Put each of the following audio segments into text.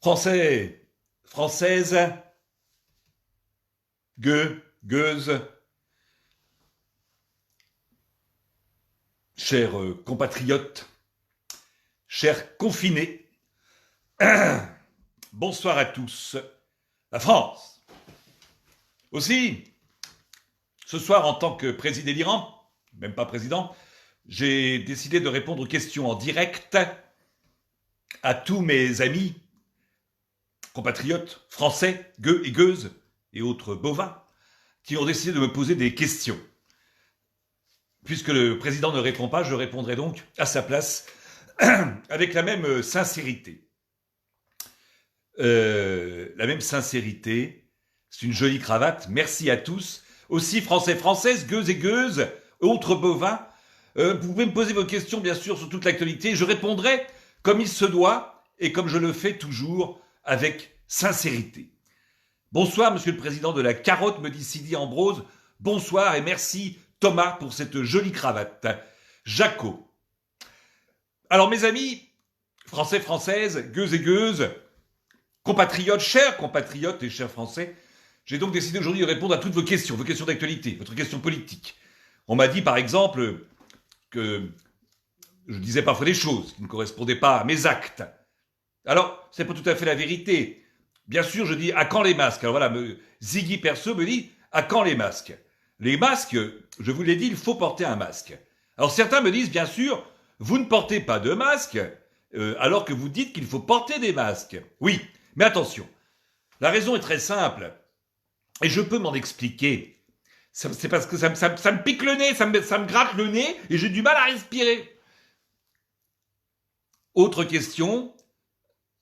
Français, Françaises, gueuses, chers compatriotes, chers confinés, bonsoir à tous. La France. Aussi, ce soir, en tant que président délirant, même pas président, j'ai décidé de répondre aux questions en direct à tous mes amis, compatriotes, français, gueux et gueuses et autres bovins, qui ont décidé de me poser des questions. Puisque le président ne répond pas, je répondrai donc à sa place avec la même sincérité. La même sincérité, c'est une jolie cravate, merci à tous. Aussi français, françaises, gueux et gueuses, autres bovins, vous pouvez me poser vos questions bien sûr sur toute l'actualité, je répondrai comme il se doit et comme je le fais toujours avec sincérité. Bonsoir monsieur le président de la carotte, me dit Sidi Ambrose, bonsoir et merci Thomas pour cette jolie cravate. Jaco. Alors mes amis, français, françaises, gueux et gueuses, compatriotes, chers compatriotes et chers français, j'ai donc décidé aujourd'hui de répondre à toutes vos questions d'actualité, votre question politique. On m'a dit par exemple que je disais parfois des choses qui ne correspondaient pas à mes actes. Alors, c'est pas tout à fait la vérité. Bien sûr, je dis à quand les masques. Alors voilà, Ziggy Perso me dit à quand les masques. Les masques, je vous l'ai dit, il faut porter un masque. Alors certains me disent bien sûr, vous ne portez pas de masque alors que vous dites qu'il faut porter des masques. Oui, mais attention, la raison est très simple. Et je peux m'en expliquer. C'est parce que ça me pique le nez, ça me gratte le nez et j'ai du mal à respirer. Autre question,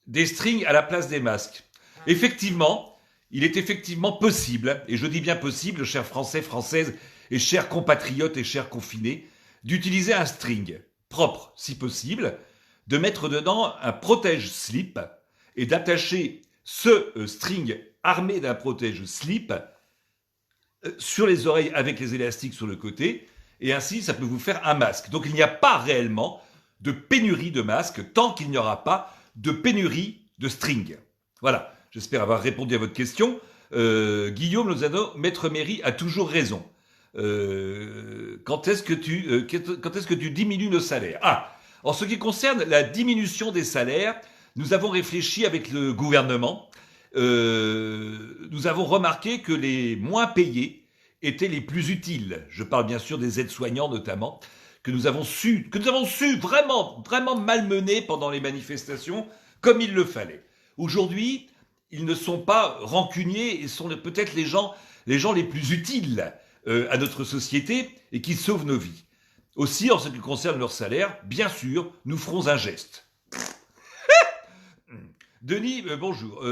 des strings à la place des masques. Effectivement, il est effectivement possible, et je dis bien possible, chers Français, Françaises et chers compatriotes et chers confinés, d'utiliser un string propre, si possible, de mettre dedans un protège-slip et d'attacher ce string armé d'un protège-slip sur les oreilles avec les élastiques sur le côté, et ainsi ça peut vous faire un masque. Donc il n'y a pas réellement de pénurie de masques tant qu'il n'y aura pas de pénurie de string. Voilà, j'espère avoir répondu à votre question. Guillaume Lozano, Maître Méry a toujours raison. Quand est-ce que tu diminues le salaire? Ah, en ce qui concerne la diminution des salaires, nous avons réfléchi avec le gouvernement. Nous avons remarqué que les moins payés étaient les plus utiles. Je parle bien sûr des aides-soignants notamment, que nous avons su vraiment, vraiment malmener pendant les manifestations comme il le fallait. Aujourd'hui, ils ne sont pas rancuniers et sont peut-être les gens les plus utiles à notre société et qui sauvent nos vies. Aussi, en ce qui concerne leur salaire, bien sûr, nous ferons un geste. Denis, bonjour.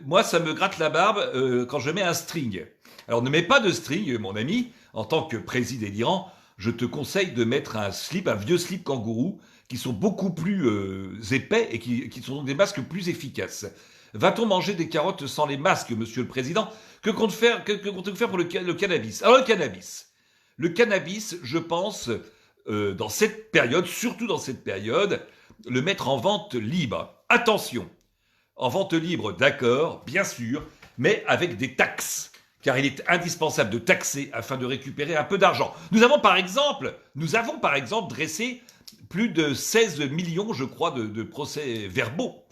Moi, ça me gratte la barbe quand je mets un string. Alors, ne mets pas de string, mon ami. En tant que président délirant, je te conseille de mettre un vieux slip kangourou, qui sont beaucoup plus épais et qui sont donc des masques plus efficaces. Va-t-on manger des carottes sans les masques, monsieur le président? Que compte-t-on faire pour le cannabis? Alors, le cannabis, je pense, dans cette période, surtout dans cette période, le mettre en vente libre. Attention, en vente libre, d'accord, bien sûr, mais avec des taxes, car il est indispensable de taxer afin de récupérer un peu d'argent. Nous avons par exemple dressé plus de 16 millions, je crois, de procès-verbaux.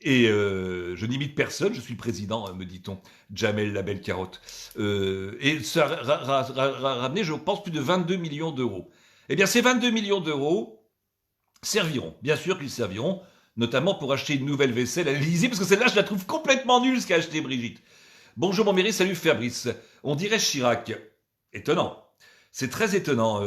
Et je n'imite personne, je suis président, me dit-on, Jamel la belle carotte. Et ça a ramené, je pense, plus de 22 millions d'euros. Eh bien, ces 22 millions d'euros serviront, bien sûr qu'ils serviront, notamment pour acheter une nouvelle vaisselle à l'Élysée, parce que celle-là, je la trouve complètement nulle, ce qu'a acheté Brigitte. Bonjour mon mairie, salut Fabrice. On dirait Chirac. Étonnant. C'est très étonnant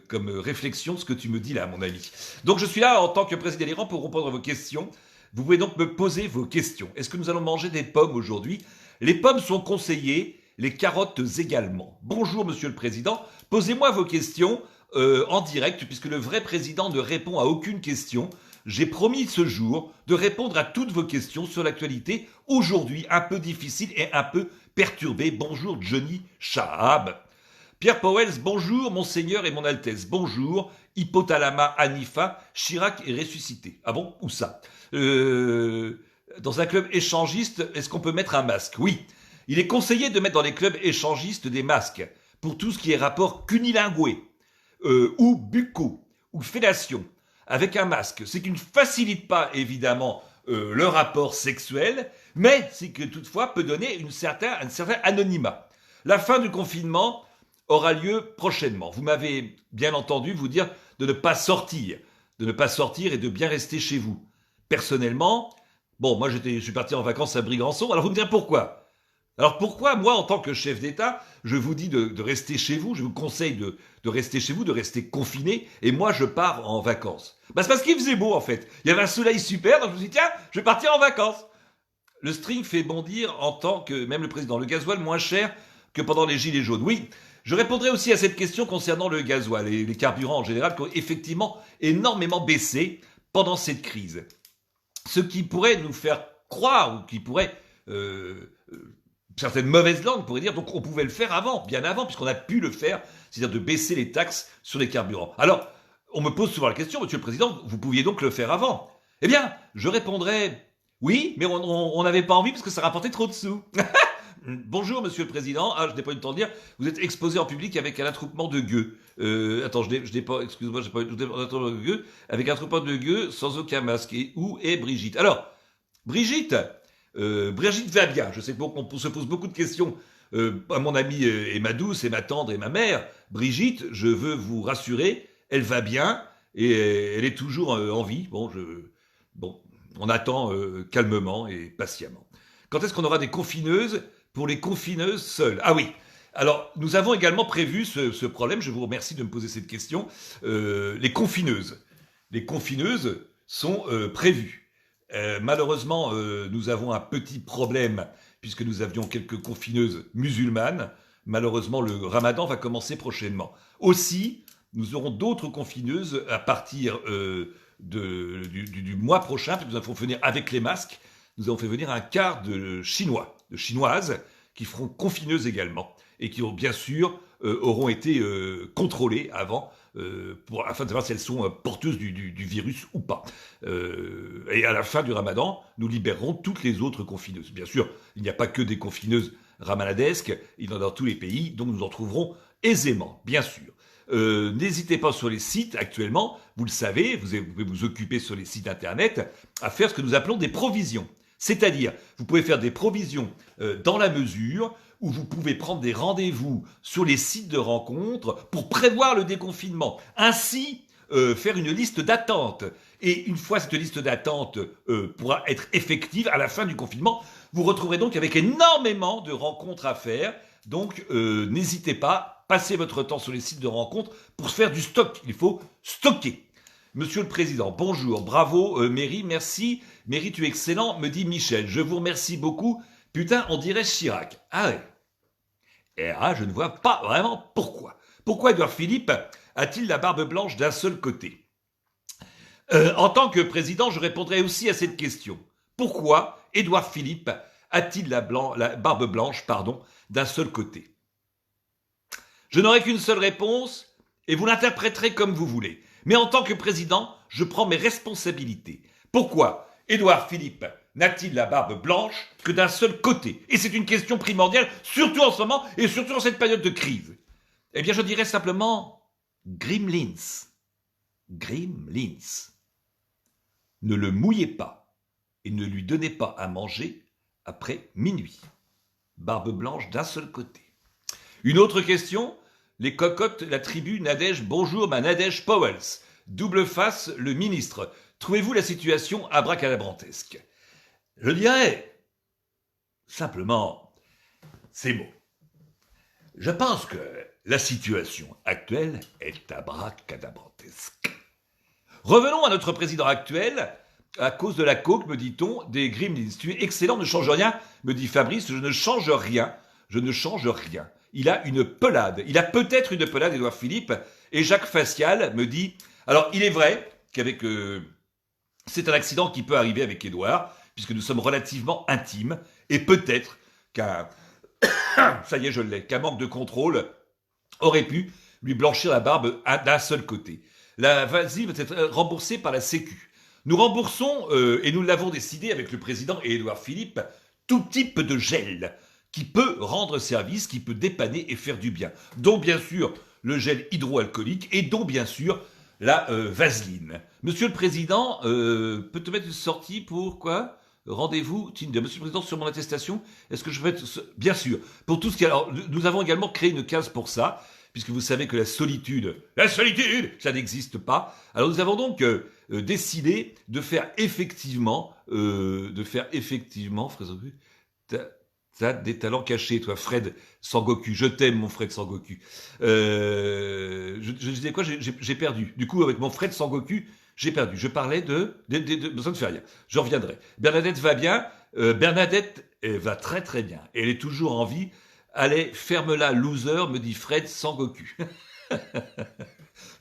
comme réflexion ce que tu me dis là, mon ami. Donc je suis là en tant que président délirant pour répondre à vos questions. Vous pouvez donc me poser vos questions. Est-ce que nous allons manger des pommes aujourd'hui? Les pommes sont conseillées, les carottes également. Bonjour monsieur le président, posez-moi vos questions en direct, puisque le vrai président ne répond à aucune question. J'ai promis ce jour de répondre à toutes vos questions sur l'actualité, aujourd'hui un peu difficile et un peu perturbée. Bonjour Johnny Chahab. Pierre Powells, bonjour Monseigneur et Mon Altesse, bonjour. Hypothalama Hanifa, Chirac est ressuscité. Ah bon? Où ça? Dans un club échangiste, est-ce qu'on peut mettre un masque? Oui. Il est conseillé de mettre dans les clubs échangistes des masques pour tout ce qui est rapport cunilingué, ou buccaux, ou fellation, avec un masque. C'est qui ne facilite pas, évidemment, le rapport sexuel, mais c'est que toutefois peut donner un certain anonymat. La fin du confinement aura lieu prochainement. Vous m'avez bien entendu vous dire de ne pas sortir et de bien rester chez vous. Personnellement, bon, moi je suis parti en vacances à Brie-Granson, alors vous me direz pourquoi? Alors pourquoi, moi, en tant que chef d'État, je vous dis de rester chez vous, je vous conseille de rester chez vous, de rester confiné, et moi je pars en vacances? C'est parce qu'il faisait beau en fait. Il y avait un soleil super, donc je me suis dit, tiens, je vais partir en vacances. Le string fait bondir en tant que, même le président, le gasoil moins cher que pendant les gilets jaunes. Oui, je répondrai aussi à cette question concernant le gasoil et les carburants en général qui ont effectivement énormément baissé pendant cette crise. Ce qui pourrait nous faire croire, ou qui pourrait... certaines mauvaises langues pourraient dire, donc on pouvait le faire avant, bien avant, puisqu'on a pu le faire, c'est-à-dire de baisser les taxes sur les carburants. Alors, on me pose souvent la question, Monsieur le Président, vous pouviez donc le faire avant? Eh bien, je répondrais, oui, mais on n'avait pas envie parce que ça rapportait trop de sous. Bonjour, Monsieur le Président. Ah, je n'ai pas eu le temps de dire. Vous êtes exposé en public avec un attroupement de gueux. Attends, je n'ai pas. Excuse-moi, j'ai pas eu un attroupement de gueux avec un attroupement de gueux sans aucun masque. Et où est Brigitte? Alors, Brigitte va bien. Je sais qu'on se pose beaucoup de questions à mon amie et ma douce et ma tendre et ma mère. Brigitte, je veux vous rassurer, elle va bien et elle est toujours en vie. Bon, on attend calmement et patiemment. Quand est-ce qu'on aura des confineuses pour les confineuses seules? Ah oui. Alors, nous avons également prévu ce problème. Je vous remercie de me poser cette question. Les confineuses. Les confineuses sont prévues. Malheureusement, nous avons un petit problème puisque nous avions quelques confineuses musulmanes. Malheureusement, le ramadan va commencer prochainement. Aussi, nous aurons d'autres confineuses à partir du mois prochain, puisque nous avons fait venir avec les masques, nous avons fait venir un quart de Chinoises, qui feront confineuses également, et qui ont bien sûr auront été contrôlées avant, afin de savoir si elles sont porteuses du virus ou pas. Et à la fin du ramadan, nous libérerons toutes les autres confineuses. Bien sûr, il n'y a pas que des confineuses ramadesques, il y en a dans tous les pays, donc nous en trouverons aisément, bien sûr. N'hésitez pas sur les sites actuellement, vous le savez, vous pouvez vous occuper sur les sites internet à faire ce que nous appelons des provisions. C'est-à-dire, vous pouvez faire des provisions dans la mesure où vous pouvez prendre des rendez-vous sur les sites de rencontres pour prévoir le déconfinement. Ainsi, faire une liste d'attente. Et une fois cette liste d'attente pourra être effective à la fin du confinement, vous retrouverez donc avec énormément de rencontres à faire. Donc, n'hésitez pas, passez votre temps sur les sites de rencontres pour faire du stock. Il faut stocker. Monsieur le Président, bonjour, bravo, Méry, merci. Méry, tu es excellent, me dit Michel. Je vous remercie beaucoup. Putain, on dirait Chirac. Ah ouais. Et là, je ne vois pas vraiment pourquoi. Pourquoi Édouard Philippe a-t-il la barbe blanche d'un seul côté? En tant que président, je répondrai aussi à cette question. Pourquoi Édouard Philippe a-t-il la barbe blanche, d'un seul côté? Je n'aurai qu'une seule réponse et vous l'interpréterez comme vous voulez. Mais en tant que président, je prends mes responsabilités. Pourquoi Édouard Philippe n'a-t-il la barbe blanche que d'un seul côté? Et c'est une question primordiale, surtout en ce moment et surtout en cette période de crise. Eh bien, je dirais simplement Gremlins. Gremlins. Ne le mouillez pas et ne lui donnez pas à manger après minuit. Barbe blanche d'un seul côté. Une autre question, les cocottes, la tribu Nadège, bonjour ma Nadège Powells. Double face, le ministre. Trouvez-vous la situation abracadabrantesque? Je dirais simplement ces mots. Je pense que la situation actuelle est abracadabrantesque. Revenons à notre président actuel. À cause de la coke, me dit-on, des Gremlins. Tu es excellent, ne change rien, me dit Fabrice. Je ne change rien. Je ne change rien. Il a une pelade. Il a peut-être une pelade, Édouard Philippe. Et Jacques Facial me dit... Alors, il est vrai qu'avec... c'est un accident qui peut arriver avec Édouard, puisque nous sommes relativement intimes. Et peut-être qu'un... ça y est, je l'ai. Qu'un manque de contrôle aurait pu lui blanchir la barbe d'un seul côté. La vasine va être remboursée par la Sécu. Nous remboursons, et nous l'avons décidé avec le président et Édouard Philippe, tout type de gel qui peut rendre service, qui peut dépanner et faire du bien. Dont bien sûr le gel hydroalcoolique et dont bien sûr la vaseline. Monsieur le Président, peut te mettre une sortie pour quoi? Rendez-vous Tinder. Monsieur le Président, sur mon attestation, est-ce que je peux être... Bien sûr. Pour tout ce qui... Alors, nous avons également créé une case pour ça, puisque vous savez que la solitude, ça n'existe pas. Alors nous avons donc décidé de faire effectivement, t'as des talents cachés, toi, Fred Sangoku. Je t'aime, mon Fred Sangoku. Je disais quoi? J'ai perdu. Du coup, avec mon Fred Sangoku, j'ai perdu. Je parlais de ça ne fait rien. Je reviendrai. Bernadette va bien. Bernadette va très très bien. Elle est toujours en vie. Allez, ferme-la, loser, me dit Fred Sangoku.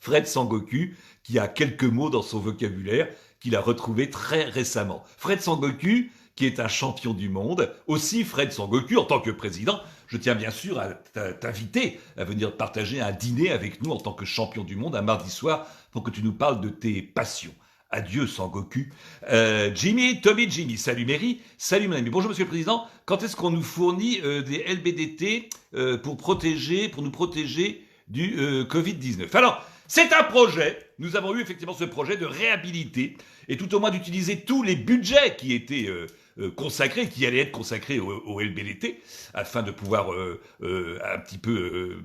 Fred Sangoku, qui a quelques mots dans son vocabulaire, qu'il a retrouvé très récemment. Fred Sangoku, qui est un champion du monde. Aussi, Fred Sangoku, en tant que président, je tiens bien sûr à t'inviter à venir partager un dîner avec nous en tant que champion du monde un mardi soir pour que tu nous parles de tes passions. Adieu Sangoku. Tommy Jimmy, salut Mary, salut mon ami. Bonjour Monsieur le Président, quand est-ce qu'on nous fournit des LBDT pour nous protéger du Covid-19? Alors, c'est un projet, nous avons eu effectivement ce projet de réhabiliter et tout au moins d'utiliser tous les budgets qui étaient consacrés, qui allaient être consacrés au LBDT, afin de pouvoir un petit peu...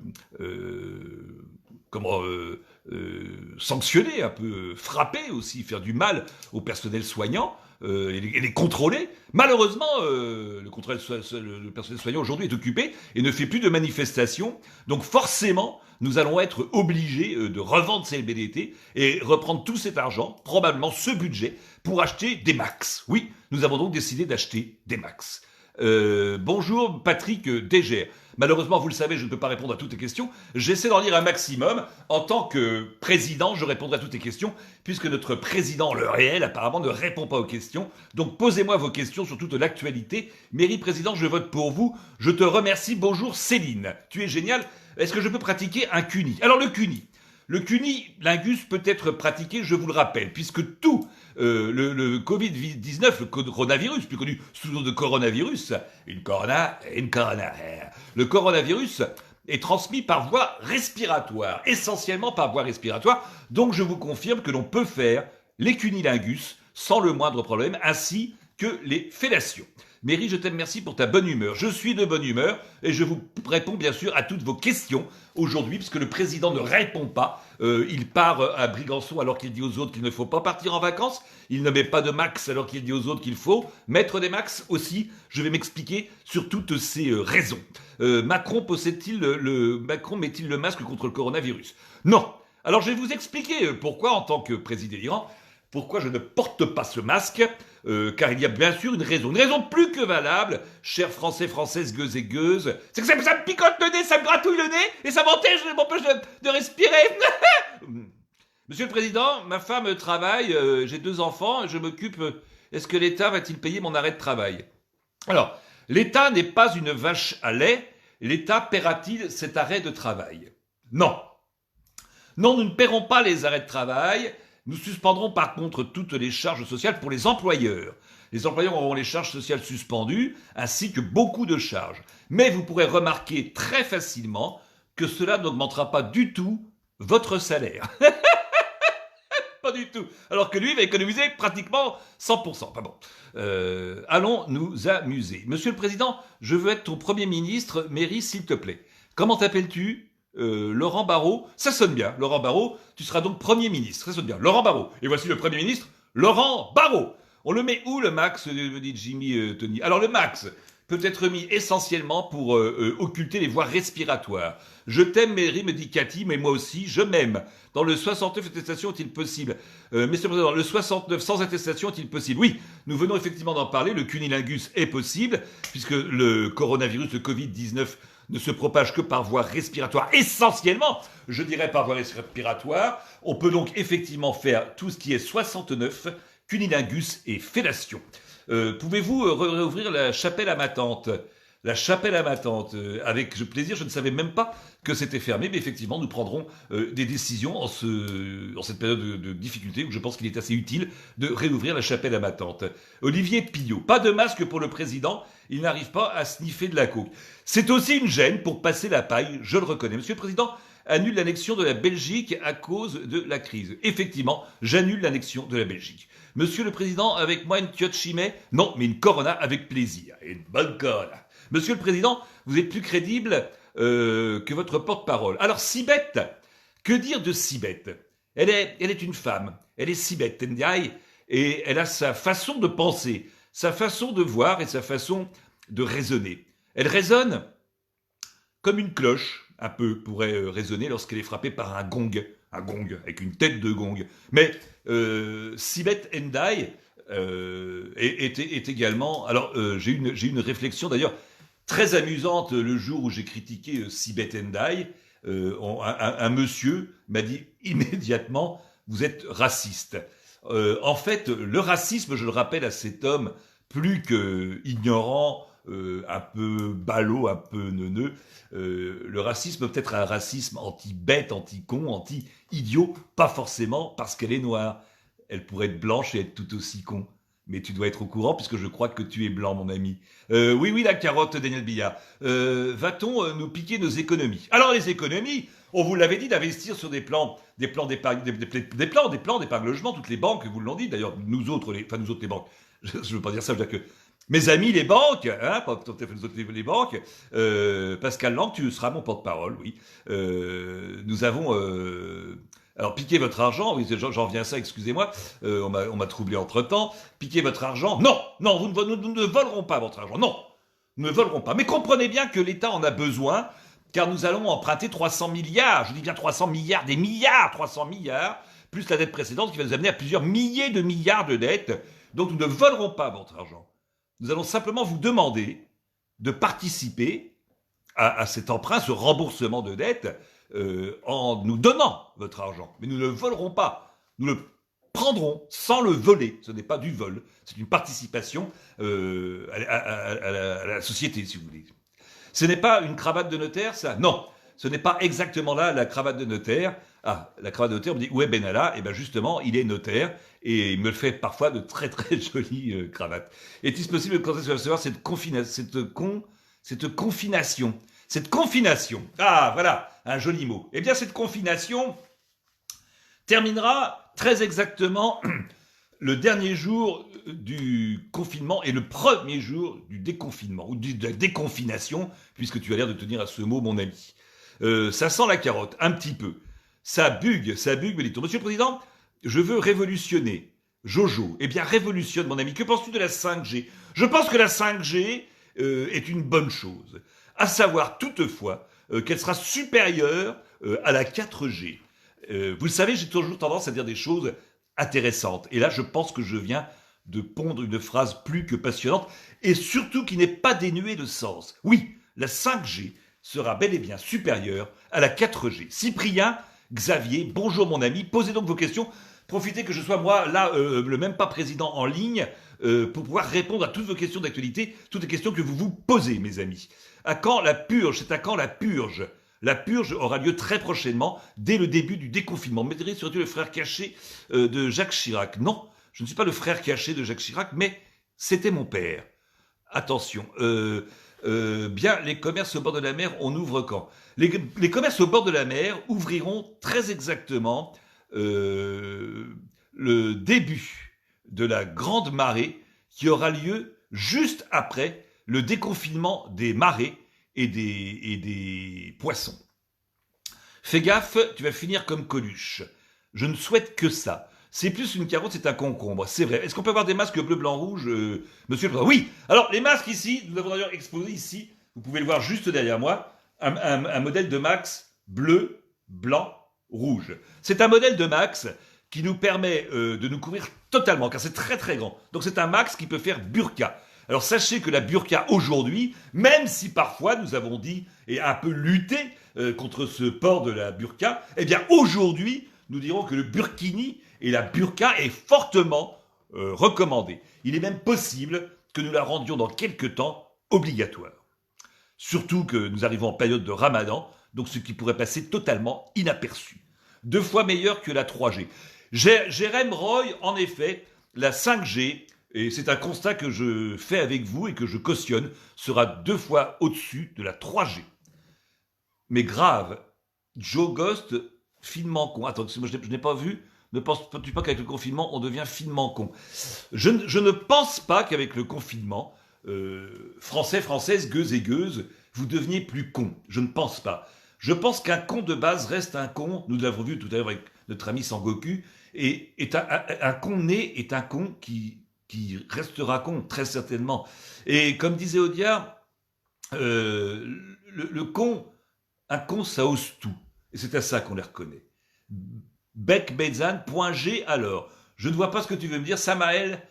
sanctionner, un peu frapper aussi, faire du mal au personnel soignant et les contrôler. Malheureusement, le personnel soignant aujourd'hui est occupé et ne fait plus de manifestations. Donc forcément, nous allons être obligés de revendre ces LBDT et reprendre tout cet argent, probablement ce budget, pour acheter des Max. Oui, nous avons donc décidé d'acheter des Max. Bonjour Patrick Dégère. Malheureusement, vous le savez, je ne peux pas répondre à toutes tes questions. J'essaie d'en lire un maximum. En tant que président, je répondrai à toutes tes questions, puisque notre président, le réel, apparemment, ne répond pas aux questions. Donc, posez-moi vos questions sur toute l'actualité. Mairie président, je vote pour vous. Je te remercie. Bonjour Céline. Tu es génial. Est-ce que je peux pratiquer un CUNY? Alors, le CUNY. Le cunilingus peut être pratiqué, je vous le rappelle, puisque tout le Covid-19, le coronavirus, plus connu sous le nom de coronavirus, le coronavirus est transmis par voie respiratoire, essentiellement par voie respiratoire. Donc je vous confirme que l'on peut faire les cunilingus sans le moindre problème, ainsi que les fellations. Mary, je t'aime, merci pour ta bonne humeur. Je suis de bonne humeur et je vous réponds bien sûr à toutes vos questions aujourd'hui, puisque le président ne répond pas. Il part à Brégançon alors qu'il dit aux autres qu'il ne faut pas partir en vacances. Il ne met pas de max alors qu'il dit aux autres qu'il faut mettre des max aussi. Je vais m'expliquer sur toutes ces raisons. Macron met-il le masque contre le coronavirus? Non. Alors je vais vous expliquer pourquoi, en tant que président d'Iran, pourquoi je ne porte pas ce masque, car il y a bien sûr une raison plus que valable, chers Français, Françaises, gueuses et gueuses, c'est que ça me picote le nez, ça me gratouille le nez, et ça m'empêche de respirer. Monsieur le Président, ma femme travaille, j'ai 2 enfants, je m'occupe... Est-ce que l'État va-t-il payer mon arrêt de travail? Alors, l'État n'est pas une vache à lait, l'État paiera-t-il cet arrêt de travail? Non. Non, nous ne paierons pas les arrêts de travail. Nous suspendrons par contre toutes les charges sociales pour les employeurs. Les employeurs auront les charges sociales suspendues, ainsi que beaucoup de charges. Mais vous pourrez remarquer très facilement que cela n'augmentera pas du tout votre salaire. Pas du tout. Alors que lui va économiser pratiquement 100%. Enfin bon. Allons nous amuser. Monsieur le Président, je veux être ton Premier ministre. Mairie, s'il te plaît. Comment t'appelles-tu? Laurent Barraud, ça sonne bien. Laurent Barraud, tu seras donc Premier ministre, ça sonne bien. Laurent Barraud. Et voici le Premier ministre, Laurent Barraud. On le met où le max, me dit Jimmy Tony? Alors le max peut être mis essentiellement pour occulter les voies respiratoires. Je t'aime Mairie, me dit Cathy, mais moi aussi, je m'aime. Dans le 69, attestation est-il possible? Messieurs le Président, le 69 sans attestation est-il possible? Oui, nous venons effectivement d'en parler, le cunilingus est possible, puisque le coronavirus, le Covid-19, ne se propage que par voie respiratoire, essentiellement, je dirais par voie respiratoire. On peut donc effectivement faire tout ce qui est 69, cunilingus et fellation. Pouvez-vous réouvrir la chapelle à ma tante? la chapelle à ma tante, avec plaisir. Je ne savais même pas que c'était fermé, mais effectivement, nous prendrons des décisions en cette période de difficulté où je pense qu'il est assez utile de réouvrir la chapelle à ma tante. Olivier Pillot, pas de masque pour le président, il n'arrive pas à sniffer de la coke. C'est aussi une gêne pour passer la paille, je le reconnais. Monsieur le Président annule l'annexion de la Belgique à cause de la crise. Effectivement, j'annule l'annexion de la Belgique. Monsieur le Président, avec moi une Kyoto Chimay? Non, mais une Corona avec plaisir. Et une bonne Corona. Monsieur le Président, vous êtes plus crédible que votre porte-parole. Alors, Sibeth, que dire de Sibeth? Elle est une femme. Elle est Sibeth Ndiaye et elle a sa façon de penser, sa façon de voir et sa façon de raisonner. Elle raisonne comme une cloche, un peu, pourrait résonner lorsqu'elle est frappée par un gong avec une tête de gong. Mais Sibeth Ndiaye est également... Alors, j'ai eu une réflexion d'ailleurs très amusante le jour où j'ai critiqué Sibeth Ndiaye. Un monsieur m'a dit immédiatement « Vous êtes raciste ». En fait, le racisme, je le rappelle à cet homme plus que ignorant, un peu ballot, un peu neuneux, le racisme peut être un racisme anti-bête, anti-con, anti-idiot, pas forcément parce qu'elle est noire. Elle pourrait être blanche et être tout aussi con. Mais tu dois être au courant puisque je crois que tu es blanc, mon ami. Oui, la carotte, Daniel Billard. Va-t-on nous piquer nos économies? Alors les économies, on vous l'avait dit d'investir sur des plans d'épargne logement. Toutes les banques vous l'ont dit. D'ailleurs, nous autres les banques. Je veux pas dire ça, je veux dire que mes amis les banques, pas tout à fait nous autres les banques. Pascal Lang, tu seras mon porte-parole, oui. Nous avons alors, piquez votre argent, oui, j'en reviens à ça, excusez-moi, on m'a troublé entre-temps. Piquez votre argent, non, nous ne volerons pas votre argent, non, nous ne volerons pas. Mais comprenez bien que l'État en a besoin, car nous allons emprunter 300 milliards, je dis bien 300 milliards, des milliards, 300 milliards, plus la dette précédente qui va nous amener à plusieurs milliers de milliards de dettes. Donc nous ne volerons pas votre argent. Nous allons simplement vous demander de participer à cet emprunt, ce remboursement de dettes, en nous donnant votre argent. Mais nous ne le volerons pas. Nous le prendrons sans le voler. Ce n'est pas du vol. C'est une participation à la société, si vous voulez. Ce n'est pas une cravate de notaire, ça? Non. Ce n'est pas exactement là la cravate de notaire. Ah, la cravate de notaire, on me dit, où est Benalla? Eh bien justement, il est notaire et il me fait parfois de très très jolies cravates. Est-il possible de recevoir cette confination? Cette confination, ah voilà, un joli mot. Eh bien cette confination terminera très exactement le dernier jour du confinement et le premier jour du déconfinement, ou de la déconfination, puisque tu as l'air de tenir à ce mot, mon ami. Ça sent la carotte, un petit peu. Ça bugue, me dit-on. Monsieur le Président, je veux révolutionner. Jojo, eh bien révolutionne, mon ami. Que penses-tu de la 5G? Je pense que la 5G est une bonne chose. À savoir toutefois qu'elle sera supérieure à la 4G. Vous le savez, j'ai toujours tendance à dire des choses intéressantes. Et là, je pense que je viens de pondre une phrase plus que passionnante, et surtout qui n'est pas dénuée de sens. Oui, la 5G sera bel et bien supérieure à la 4G. Cyprien, Xavier, bonjour mon ami, posez donc vos questions. Profitez que je sois moi là, le même pas président en ligne, pour pouvoir répondre à toutes vos questions d'actualité, toutes les questions que vous vous posez, mes amis. À quand la purge? C'est à quand la purge? La purge aura lieu très prochainement, dès le début du déconfinement. Me direz, serais-tu le frère caché de Jacques Chirac? Non, je ne suis pas le frère caché de Jacques Chirac, mais c'était mon père. Attention, bien, les commerces au bord de la mer, on ouvre quand? Les commerces au bord de la mer ouvriront très exactement le début de la grande marée qui aura lieu juste après le déconfinement des marais et des poissons. Fais gaffe, tu vas finir comme Coluche. Je ne souhaite que ça. C'est plus une carotte, c'est un concombre. C'est vrai. Est-ce qu'on peut avoir des masques bleu, blanc, rouge, monsieur le Président? Oui. Alors, les masques ici, nous avons d'ailleurs exposé ici, vous pouvez le voir juste derrière moi, un modèle de Max bleu, blanc, rouge. C'est un modèle de Max qui nous permet de nous couvrir totalement, car c'est très très grand. Donc c'est un Max qui peut faire burqa. Alors sachez que la burqa aujourd'hui, même si parfois nous avons dit et un peu lutté contre ce port de la burqa, eh bien aujourd'hui, nous dirons que le burkini et la burqa est fortement recommandé. Il est même possible que nous la rendions dans quelques temps obligatoire. Surtout que nous arrivons en période de Ramadan, donc ce qui pourrait passer totalement inaperçu. 2 fois meilleur que la 3G. Jérém Roy, en effet, la 5G, et c'est un constat que je fais avec vous et que je cautionne, sera 2 fois au-dessus de la 3G. Mais grave, Joe Ghost, finement con. Attends, moi je n'ai pas vu. Ne penses-tu pas qu'avec le confinement, on devient finement con? Je ne pense pas qu'avec le confinement, Français, Françaises, gueuses et gueuses, vous deveniez plus con. Je ne pense pas. Je pense qu'un con de base reste un con. Nous l'avons vu tout à l'heure avec notre ami Sangoku. Et un con né est un con qui restera con, très certainement. Et comme disait Audiard, le con, un con, ça ose tout. Et c'est à ça qu'on les reconnaît. Bec Bezan, point G alors. Je ne vois pas ce que tu veux me dire. Samaël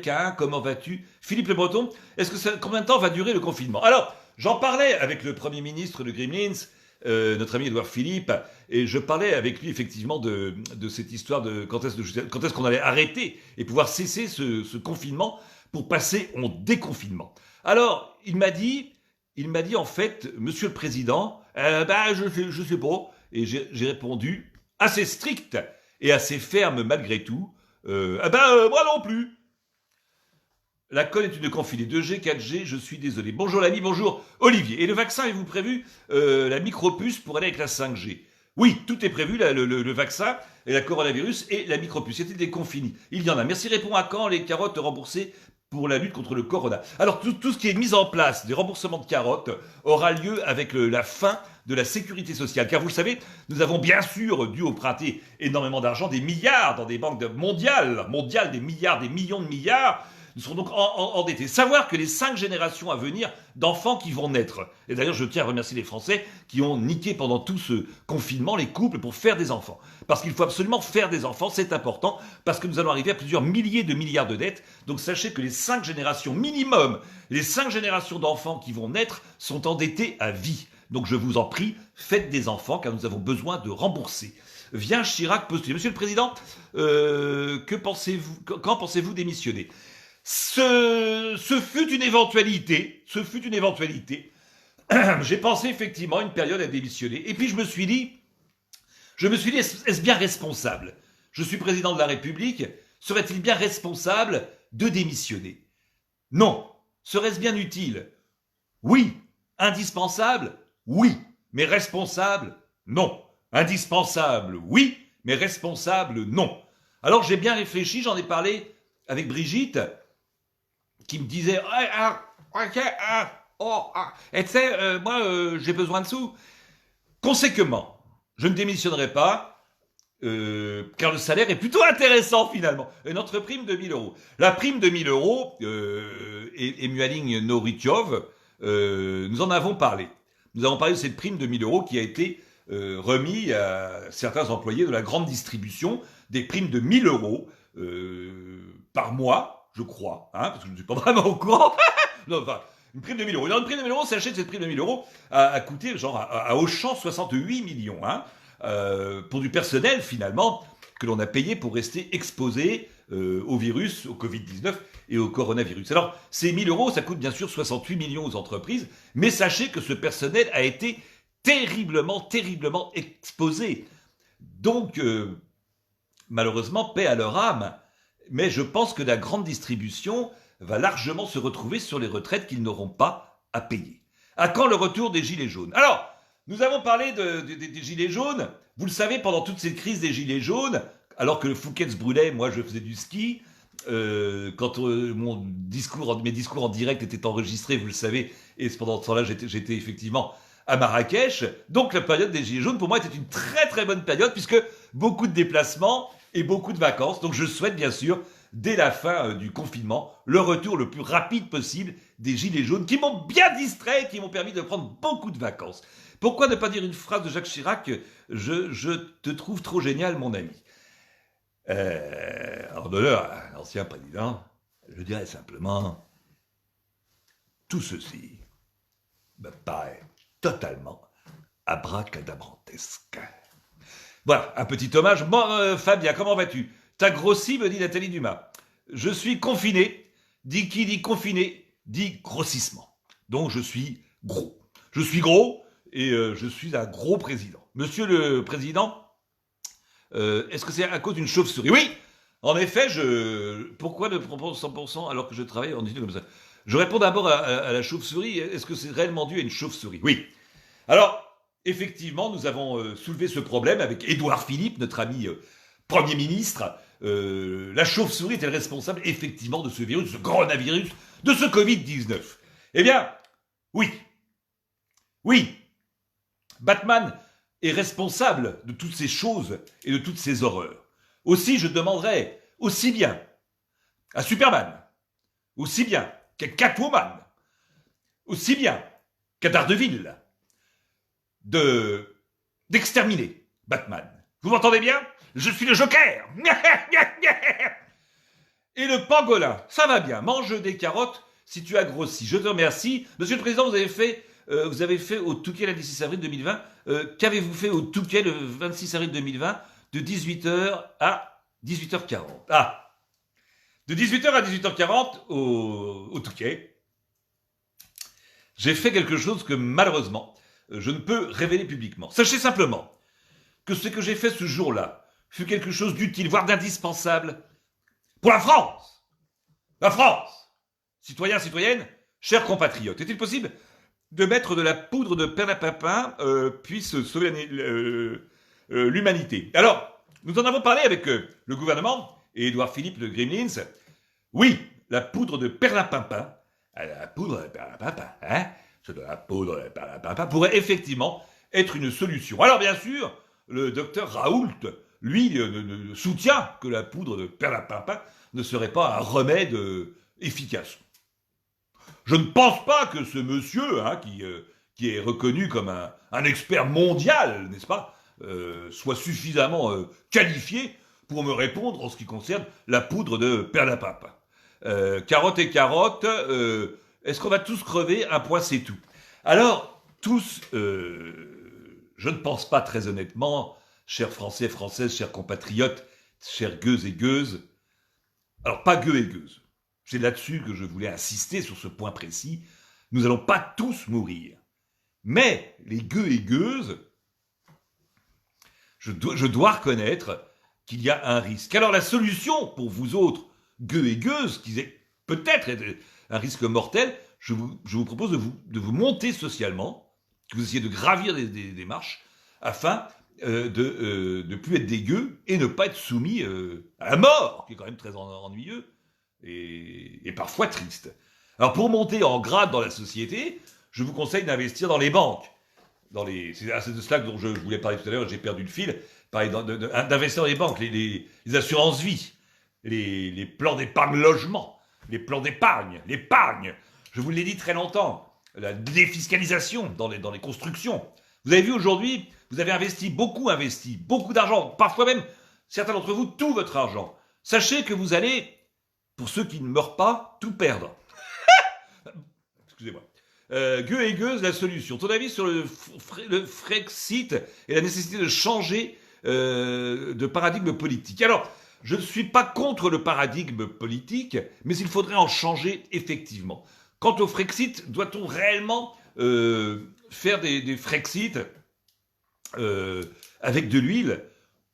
Cain, comment vas-tu? Philippe Le Breton, combien de temps va durer le confinement? Alors, j'en parlais avec le Premier ministre de Gremlins, notre ami Édouard Philippe, et je parlais avec lui effectivement de cette histoire de quand est-ce qu'on allait arrêter et pouvoir cesser ce confinement pour passer en déconfinement. Alors, il m'a dit en fait, Monsieur le Président, je sais pas, et j'ai répondu assez strict et assez ferme malgré tout, moi non plus. La conne est une confinée 2G, 4G, je suis désolé. Bonjour l'ami, bonjour Olivier. Et le vaccin, avez-vous prévu la micropuce pour aller avec la 5G? Oui, tout est prévu, le vaccin, et la coronavirus et la micropuce. C'était des confinis. Il y en a. Merci, répond à quand les carottes remboursées pour la lutte contre le corona? Alors, tout ce qui est mis en place, des remboursements de carottes, aura lieu avec la fin de la sécurité sociale. Car vous le savez, nous avons bien sûr dû emprunter énormément d'argent, des milliards dans des banques mondiales, des milliards, des millions de milliards. Nous serons donc endettés. Savoir que les 5 générations à venir d'enfants qui vont naître, et d'ailleurs je tiens à remercier les Français qui ont niqué pendant tout ce confinement les couples pour faire des enfants. Parce qu'il faut absolument faire des enfants, c'est important, parce que nous allons arriver à plusieurs milliers de milliards de dettes. Donc sachez que les 5 générations minimum, les 5 générations d'enfants qui vont naître sont endettés à vie. Donc je vous en prie, faites des enfants car nous avons besoin de rembourser. Vient Chirac postuler. Monsieur le Président, quand pensez-vous démissionner? Ce fut une éventualité. J'ai pensé effectivement une période à démissionner. Et puis je me suis dit, est-ce bien responsable? Je suis président de la République, serait-il bien responsable de démissionner? Non. Serait-ce bien utile? Oui. Indispensable? Oui. Mais responsable? Non. Indispensable? Oui. Mais responsable? Non. Alors j'ai bien réfléchi, j'en ai parlé avec Brigitte, qui me disait et tu sais, moi j'ai besoin de sous. Conséquemment, je ne démissionnerai pas car le salaire est plutôt intéressant finalement. Notre prime de 1 000 euros. La prime de 1 000 euros, et Mualing Norityov, nous en avons parlé. Nous avons parlé de cette prime de 1 000 euros qui a été remise à certains employés de la grande distribution, des primes de 1 000 euros par mois. Je crois, parce que je ne suis pas vraiment au courant. Non, enfin, une prime de 1 000 euros. Une prime de 1 000 euros, sachez que cette prime de 1 000 euros a coûté, genre, à Auchan, 68 millions, pour du personnel, finalement, que l'on a payé pour rester exposé au virus, au Covid-19 et au coronavirus. Alors, ces 1 000 euros, ça coûte bien sûr 68 millions aux entreprises, mais sachez que ce personnel a été terriblement exposé. Donc, malheureusement, paix à leur âme. Mais je pense que la grande distribution va largement se retrouver sur les retraites qu'ils n'auront pas à payer. À quand le retour des gilets jaunes? Alors, nous avons parlé des gilets jaunes. Vous le savez, pendant toute cette crise des gilets jaunes, alors que le Fouquet se brûlait, moi je faisais du ski, quand mes discours en direct étaient enregistrés, vous le savez, et pendant ce temps-là, j'étais effectivement à Marrakech. Donc la période des gilets jaunes, pour moi, était une très très bonne période, puisque beaucoup de déplacements et beaucoup de vacances. Donc je souhaite bien sûr, dès la fin du confinement, le retour le plus rapide possible des gilets jaunes qui m'ont bien distrait, qui m'ont permis de prendre beaucoup de vacances. Pourquoi ne pas dire une phrase de Jacques Chirac? Je te trouve trop génial, mon ami. En honneur à l'ancien président, je dirais simplement, tout ceci me paraît totalement abracadabrantesque. Voilà, un petit hommage. Bon, Fabien, comment vas-tu? T'as grossi, me dit Nathalie Dumas. Je suis confiné. Qui dit confiné, dit grossissement. Donc je suis gros. Je suis gros et je suis un gros président. Monsieur le président, est-ce que c'est à cause d'une chauve-souris? Oui, en effet, pourquoi ne prendre 100% alors que je travaille en études comme ça? Je réponds d'abord à la chauve-souris. Est-ce que c'est réellement dû à une chauve-souris? Oui. Alors, effectivement, nous avons soulevé ce problème avec Édouard Philippe, notre ami Premier ministre. La chauve-souris est-elle responsable effectivement de ce virus, de ce coronavirus, de ce Covid-19? Eh bien, oui. Oui. Batman est responsable de toutes ces choses et de toutes ces horreurs. Aussi, je demanderais aussi bien à Superman, aussi bien qu'à Catwoman, aussi bien qu'à Daredevil, d'exterminer Batman. Vous m'entendez bien? Je suis le Joker. Et le pangolin, ça va bien, mange des carottes si tu as grossi. Je te remercie. Monsieur le Président, vous avez fait au Touquet le 16 avril 2020. Qu'avez-vous fait au Touquet le 26 avril 2020 de 18h à 18h40? Ah, de 18h à 18h40 au Touquet, j'ai fait quelque chose que malheureusement, je ne peux révéler publiquement. Sachez simplement que ce que j'ai fait ce jour-là fut quelque chose d'utile, voire d'indispensable pour la France. La France, citoyens, citoyennes, chers compatriotes. Est-il possible de mettre de la poudre de perlimpinpin puisse sauver l'humanité? Alors, nous en avons parlé avec le gouvernement et Édouard Philippe de Gremlins. Oui, la poudre de perlimpinpin, la poudre de perlimpinpin, hein, c'est de la poudre de perlimpinpin, pourrait effectivement être une solution. Alors bien sûr, le docteur Raoult, lui, soutient que la poudre de perlimpinpin ne serait pas un remède efficace. Je ne pense pas que ce monsieur, hein, qui est reconnu comme un expert mondial, n'est-ce pas, soit suffisamment qualifié pour me répondre en ce qui concerne la poudre de perlimpinpin. Carotte et carotte, est-ce qu'on va tous crever? Un point, c'est tout. Alors, tous, je ne pense pas très honnêtement, chers Français, Françaises, chers compatriotes, chers gueuses et gueuses, alors pas gueux et gueuses, c'est là-dessus que je voulais insister sur ce point précis, nous n'allons pas tous mourir. Mais les gueux et gueuses, je dois reconnaître qu'il y a un risque. Alors la solution pour vous autres, gueux et gueuses, qui est peut-être un risque mortel, je vous propose de vous monter socialement, que vous essayez de gravir des marches, afin de ne plus être des gueux et ne pas être soumis à la mort, qui est quand même très ennuyeux et parfois triste. Alors pour monter en grade dans la société, je vous conseille d'investir dans les banques. C'est de cela dont je voulais parler tout à l'heure, j'ai perdu le fil. Pareil, d'investir dans les banques, les assurances vie, les plans d'épargne logement, les plans d'épargne, l'épargne. Je vous l'ai dit très longtemps, la défiscalisation dans les constructions. Vous avez vu aujourd'hui, vous avez investi beaucoup d'argent, parfois même, certains d'entre vous, tout votre argent. Sachez que vous allez, pour ceux qui ne meurent pas, tout perdre. Excusez-moi. Gueux et gueuse, la solution. Ton avis sur le Frexit et la nécessité de changer de paradigme politique. Alors, je ne suis pas contre le paradigme politique, mais il faudrait en changer effectivement. Quant au Frexit, doit-on réellement faire des Frexit avec de l'huile?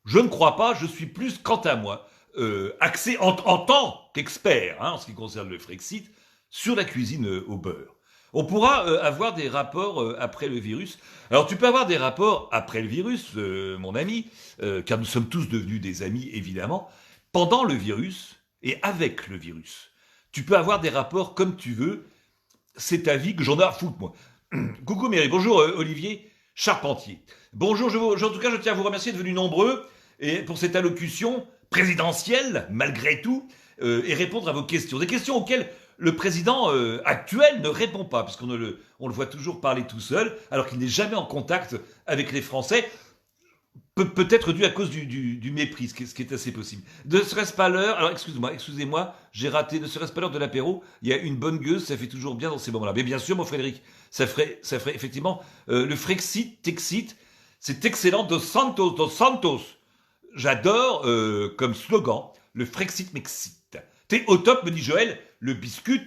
Je ne crois pas, je suis plus, quant à moi, axé en tant qu'expert, en ce qui concerne le Frexit, sur la cuisine au beurre. On pourra avoir des rapports après le virus. Alors tu peux avoir des rapports après le virus, mon ami, car nous sommes tous devenus des amis, évidemment, pendant le virus et avec le virus. Tu peux avoir des rapports comme tu veux, c'est ta vie que j'en ai à foutre, moi. Coucou Mary, bonjour Olivier Charpentier. Bonjour, en tout cas je tiens à vous remercier de venir nombreux et pour cette allocution présidentielle, malgré tout, et répondre à vos questions. Des questions auxquelles le président actuel ne répond pas, puisqu'on le voit toujours parler tout seul, alors qu'il n'est jamais en contact avec les Français, peut-être dû à cause du mépris, ce qui est assez possible. Ne serait-ce pas l'heure, alors excusez-moi, j'ai raté, ne serait-ce pas l'heure de l'apéro, il y a une bonne gueuse, ça fait toujours bien dans ces moments-là. Mais bien sûr, mon Frédéric, ça ferait effectivement, le Frexit, Texit, c'est excellent, Dos Santos. J'adore comme slogan, le Frexit m'excite. T'es au top, me dit Joël, le biscuit.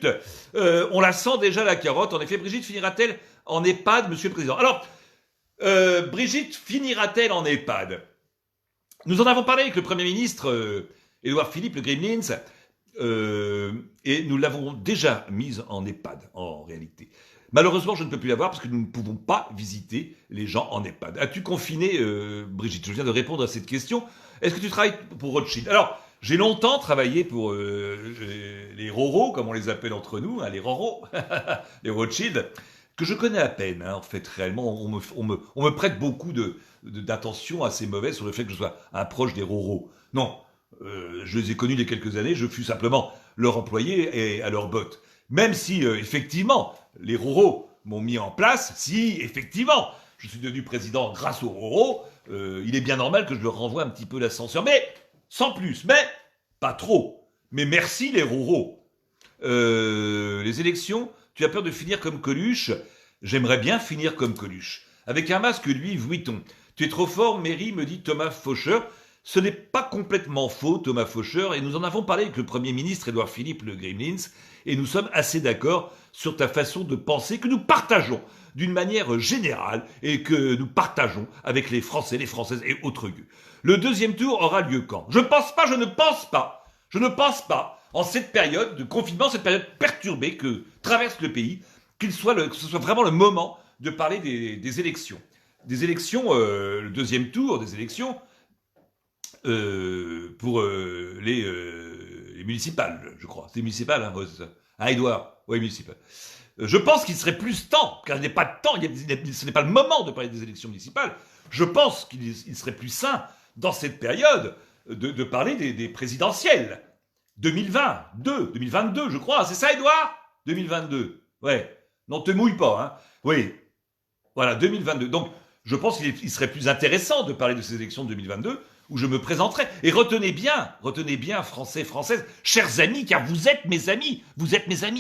On la sent déjà, la carotte. En effet, Brigitte finira-t-elle en EHPAD, monsieur le président? Alors, Brigitte finira-t-elle en EHPAD? Nous en avons parlé avec le Premier ministre, Édouard Philippe, le Gremlins, et nous l'avons déjà mise en EHPAD, en réalité. Malheureusement, je ne peux plus la voir parce que nous ne pouvons pas visiter les gens en EHPAD. As-tu confiné, Brigitte? Je viens de répondre à cette question. Est-ce que tu travailles pour Rothschild? Alors, j'ai longtemps travaillé pour les Roro, comme on les appelle entre nous, hein, les Roro, les Rothschild, que je connais à peine. Hein, en fait, réellement, on me prête beaucoup d'attention assez mauvaise sur le fait que je sois un proche des Roro. Non, je les ai connus il y a quelques années, je fus simplement leur employé et à leur botte. Même si, effectivement, les Roro m'ont mis en place, si, effectivement, je suis devenu président grâce aux Roro, il est bien normal que je leur renvoie un petit peu l'ascenseur. Mais, sans plus, mais, pas trop. Mais merci les Roro. Les élections, tu as peur de finir comme Coluche? J'aimerais bien finir comme Coluche. Avec un masque Louis Vuitton. Tu es trop fort, Mairie, me dit Thomas Faucheur. Ce n'est pas complètement faux, Thomas Faucheur, et nous en avons parlé avec le Premier ministre Édouard Philippe, le Gremlins, et nous sommes assez d'accord sur ta façon de penser que nous partageons d'une manière générale et que nous partageons avec les Français, les Françaises et autres gueux. Le deuxième tour aura lieu quand? Je ne pense pas, en cette période de confinement, cette période perturbée que traverse le pays, que ce soit vraiment le moment de parler des élections. Des élections, le deuxième tour des élections, pour les municipales, je crois. C'est municipal, hein, c'est ça. Hein, Edouard? Oui, municipal. Je pense qu'il serait plus temps, car il n'y a pas de temps, ce n'est pas le moment de parler des élections municipales. Je pense qu'il serait plus sain, dans cette période, de parler des présidentielles. 2022, je crois. C'est ça, Edouard? 2022. Ouais. Non, te mouille pas, hein. Oui. Voilà, 2022. Donc, je pense qu'il serait plus intéressant de parler de ces élections de 2022, où je me présenterai. Et retenez bien, Français, Françaises, chers amis, car vous êtes mes amis,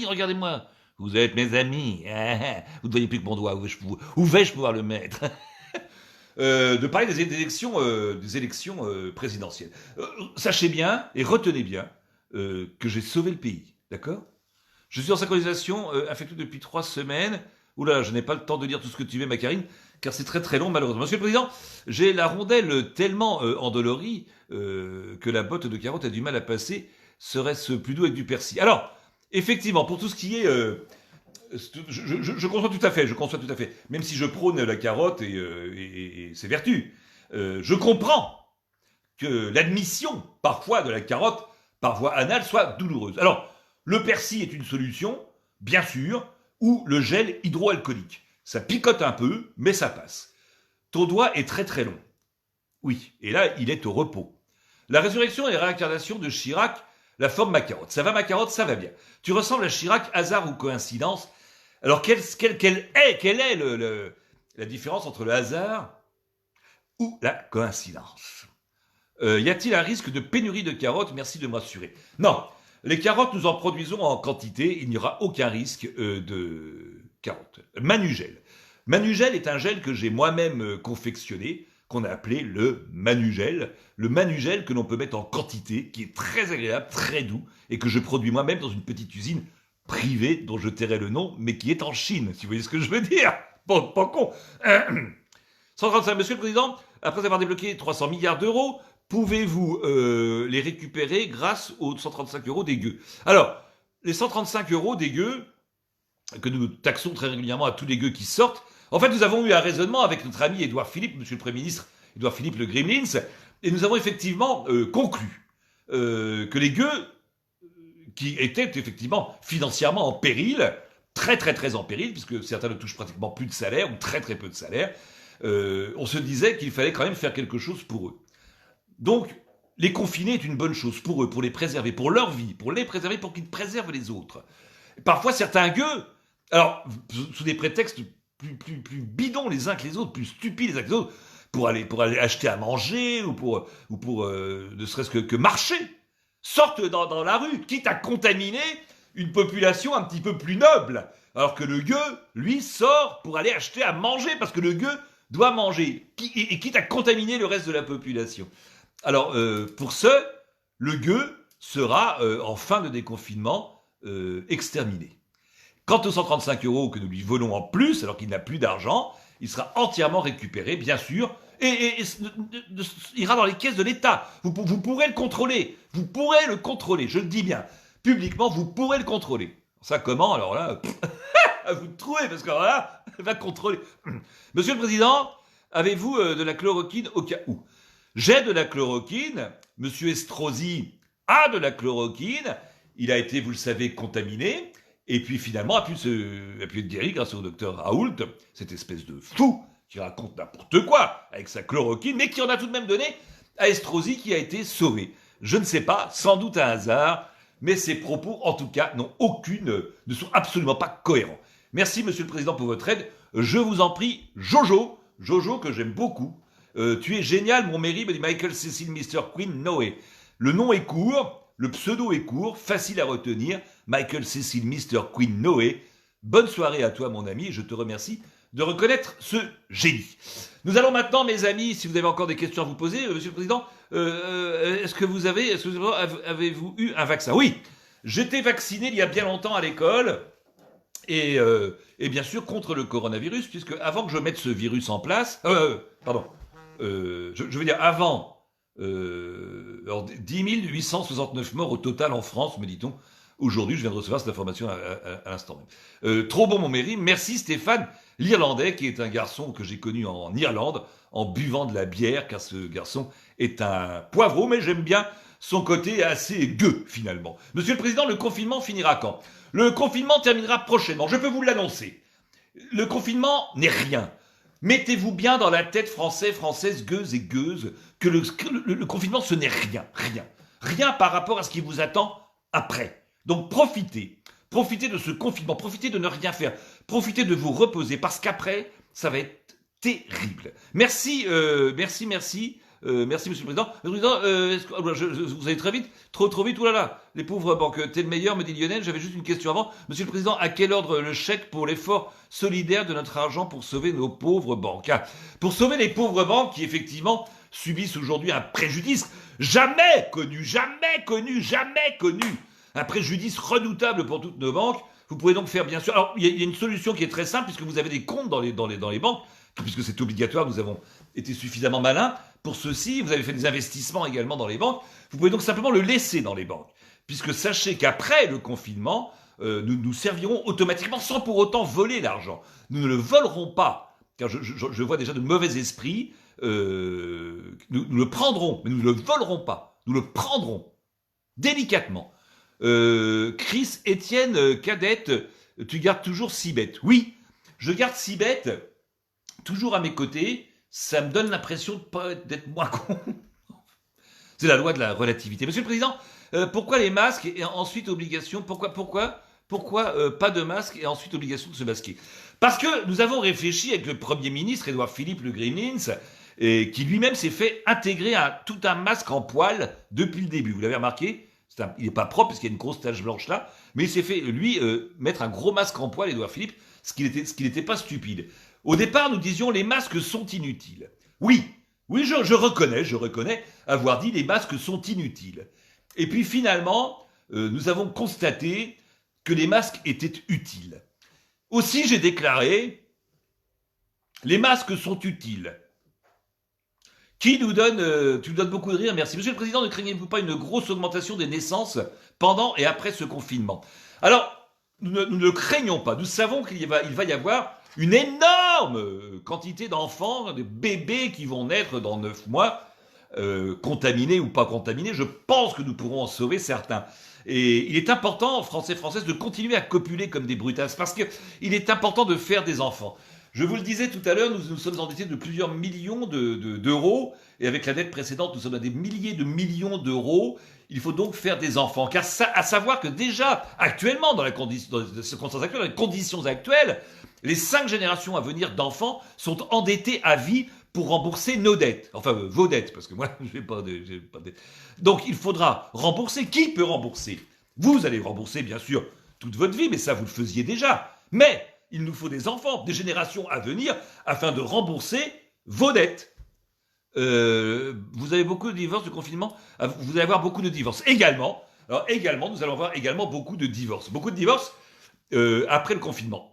regardez-moi. Vous êtes mes amis. Vous ne voyez plus que mon doigt, où vais-je pouvoir le mettre? De parler des élections présidentielles. Sachez bien, et retenez bien, que j'ai sauvé le pays, d'accord? Je suis en synchronisation affectée depuis 3 semaines. Oula, je n'ai pas le temps de lire tout ce que tu veux, ma Karine, car c'est très très long, malheureusement. Monsieur le Président, j'ai la rondelle tellement endolorie que la botte de carotte a du mal à passer. Serait-ce plus doux avec du persil? Alors, effectivement, pour tout ce qui est... je conçois tout à fait. Même si je prône la carotte et ses vertus, je comprends que l'admission, parfois, de la carotte par voie anale soit douloureuse. Alors, le persil est une solution, bien sûr, ou le gel hydroalcoolique. Ça picote un peu, mais ça passe. Ton doigt est très très long. Oui, et là, il est au repos. La résurrection et la réincarnation de Chirac, la forme ma carotte. Ça va ma carotte, ça va bien. Tu ressembles à Chirac, hasard ou coïncidence? Alors, quelle est la différence entre le hasard ou la coïncidence? Y a-t-il un risque de pénurie de carottes? Merci de me rassurer. Non, les carottes, nous en produisons en quantité. Il n'y aura aucun risque de carottes. Manugel. Manugel est un gel que j'ai moi-même confectionné, qu'on a appelé le Manugel. Le Manugel que l'on peut mettre en quantité, qui est très agréable, très doux, et que je produis moi-même dans une petite usine privée, dont je tairai le nom, mais qui est en Chine, si vous voyez ce que je veux dire. Pas con. 135, Monsieur le Président, après avoir débloqué 300 milliards d'euros, pouvez-vous les récupérer grâce aux 135 euros des gueux? Alors, les 135 euros des gueux, que nous taxons très régulièrement à tous les gueux qui sortent, en fait, nous avons eu un raisonnement avec notre ami Édouard Philippe, Monsieur le Premier ministre, Édouard Philippe le Gremlins, et nous avons effectivement conclu que les gueux, qui étaient effectivement financièrement en péril, très très très en péril, puisque certains ne touchent pratiquement plus de salaire, ou très très peu de salaire, on se disait qu'il fallait quand même faire quelque chose pour eux. Donc, les confiner est une bonne chose pour eux, pour les préserver, pour leur vie, pour les préserver, pour qu'ils préservent les autres. Parfois, certains gueux, alors, sous des prétextes plus bidons les uns que les autres, plus stupides les uns que les autres, pour aller acheter à manger, ou pour ne serait-ce que marcher, sortent dans la rue, quitte à contaminer une population un petit peu plus noble. Alors que le gueux, lui, sort pour aller acheter à manger, parce que le gueux doit manger, et quitte à contaminer le reste de la population. Alors, pour ce, le gueux sera, en fin de déconfinement, exterminé. Quant aux 135 € que nous lui volons en plus, alors qu'il n'a plus d'argent, il sera entièrement récupéré, bien sûr, et ira dans les caisses de l'État. Vous pourrez le contrôler. Vous pourrez le contrôler, je le dis bien. Publiquement, vous pourrez le contrôler. Ça comment, alors là, à vous de trouver, parce que alors là, elle va contrôler. Monsieur le Président, avez-vous de la chloroquine au cas où? J'ai de la chloroquine, Monsieur Estrosi a de la chloroquine, il a été, vous le savez, contaminé, et puis finalement a pu être guéri grâce au docteur Raoult, cette espèce de fou qui raconte n'importe quoi avec sa chloroquine, mais qui en a tout de même donné à Estrosi qui a été sauvé. Je ne sais pas, sans doute un hasard, mais ses propos, en tout cas, ne sont absolument pas cohérents. Merci, Monsieur le Président, pour votre aide. Je vous en prie, Jojo, que j'aime beaucoup. Tu es génial, mon Mary, me dit Michael Cecil Mr. Queen Noé. Le nom est court, le pseudo est court, facile à retenir. Michael Cecil Mr. Queen Noé. Bonne soirée à toi, mon ami, et je te remercie de reconnaître ce génie. Nous allons maintenant, mes amis, si vous avez encore des questions à vous poser, Monsieur le Président, est-ce que vous avez-vous eu un vaccin? Oui, j'étais vacciné il y a bien longtemps à l'école, et bien sûr contre le coronavirus, puisque avant que je mette ce virus en place, je veux dire avant, 10 869 morts au total en France, me dit-on. Aujourd'hui, je viens de recevoir cette information à l'instant même. Trop bon, mon Mary. Merci, Stéphane, l'Irlandais, qui est un garçon que j'ai connu en Irlande, en buvant de la bière, car ce garçon est un poivreau, mais j'aime bien son côté assez gueux, finalement. Monsieur le Président, le confinement finira quand? Le confinement terminera prochainement, je peux vous l'annoncer. Le confinement n'est rien. Mettez-vous bien dans la tête française, gueuses et gueuses, que le confinement, ce n'est rien. Rien par rapport à ce qui vous attend après. Donc profitez de ce confinement, profitez de ne rien faire, profitez de vous reposer, parce qu'après, ça va être terrible. Merci, Monsieur le Président. Le Président, vous allez très vite, trop vite, oulala. Les pauvres banques, t'es le meilleur, me dit Lionel. J'avais juste une question avant. Monsieur le Président, à quel ordre le chèque pour l'effort solidaire de notre argent pour sauver nos pauvres banques? Pour sauver les pauvres banques qui, effectivement, subissent aujourd'hui un préjudice jamais connu. Un préjudice redoutable pour toutes nos banques. Vous pouvez donc faire, bien sûr... Alors, il y a une solution qui est très simple, puisque vous avez des comptes dans les banques, puisque c'est obligatoire, nous avons été suffisamment malins pour ceci. Vous avez fait des investissements également dans les banques. Vous pouvez donc simplement le laisser dans les banques. Puisque sachez qu'après le confinement, nous servirons automatiquement sans pour autant voler l'argent. Nous ne le volerons pas, car je vois déjà de mauvais esprits. Nous le prendrons, mais nous ne le volerons pas. Nous le prendrons délicatement. Chris, Étienne, Cadette, tu gardes toujours Sibeth. Oui, je garde Sibeth toujours à mes côtés. Ça me donne l'impression d'être moins con. C'est la loi de la relativité. Monsieur le Président, pourquoi les masques et ensuite obligation? Pourquoi pas de masque et ensuite obligation de se masquer? Parce que nous avons réfléchi avec le Premier ministre, Édouard Philippe Le Grimlins, qui lui-même s'est fait intégrer tout un masque en poil depuis le début. Vous l'avez remarqué? Il n'est pas propre parce qu'il y a une grosse tache blanche là, mais il s'est fait, lui, mettre un gros masque en poil, Édouard Philippe, ce qui n'était pas stupide. Au départ, nous disions les masques sont inutiles. Oui, je reconnais avoir dit les masques sont inutiles. Et puis finalement, nous avons constaté que les masques étaient utiles. Aussi, j'ai déclaré, les masques sont utiles. Qui nous donne, tu nous donnes beaucoup de rire, merci. Monsieur le Président, ne craignez-vous pas une grosse augmentation des naissances pendant et après ce confinement? Alors, nous ne le craignons pas. Nous savons qu'il va y avoir une énorme quantité d'enfants, de bébés qui vont naître dans 9 mois, contaminés ou pas contaminés. Je pense que nous pourrons en sauver certains. Et il est important, Français, Françaises, de continuer à copuler comme des brutasses, parce qu'il est important de faire des enfants. Je vous le disais tout à l'heure, nous sommes endettés de plusieurs millions d'euros, et avec la dette précédente, nous sommes à des milliers de millions d'euros. Il faut donc faire des enfants, car à savoir que déjà, actuellement, dans les circonstances actuelles, dans les conditions actuelles, les 5 générations à venir d'enfants sont endettées à vie pour rembourser nos dettes. Enfin, vos dettes, parce que moi, je n'ai pas de dette. Donc, il faudra rembourser. Qui peut rembourser? Vous allez rembourser, bien sûr, toute votre vie, mais ça, vous le faisiez déjà. Mais il nous faut des enfants, des générations à venir, afin de rembourser vos dettes. Vous avez beaucoup de divorces, de confinement. Vous allez avoir beaucoup de divorces. Également, Alors également, nous allons voir également beaucoup de divorces. Beaucoup de divorces après le confinement.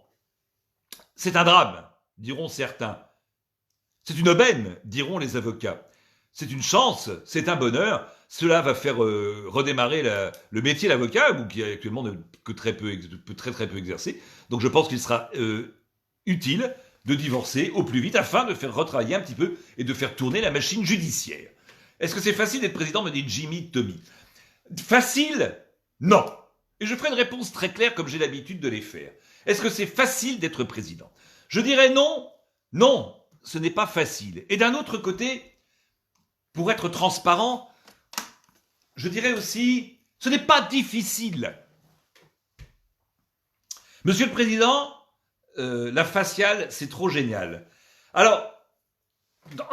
C'est un drame, diront certains. C'est une aubaine, diront les avocats. C'est une chance, c'est un bonheur. Cela va faire redémarrer le métier d'avocat, qui actuellement ne peut très peu exercer. Donc je pense qu'il sera utile de divorcer au plus vite afin de faire retravailler un petit peu et de faire tourner la machine judiciaire. Est-ce que c'est facile d'être président, me dit Jimmy Tommy. Facile? Non. Et je ferai une réponse très claire comme j'ai l'habitude de les faire. Est-ce que c'est facile d'être président? Je dirais non. Non, ce n'est pas facile. Et d'un autre côté, pour être transparent, je dirais aussi, ce n'est pas difficile. Monsieur le Président, la faciale, c'est trop génial. Alors,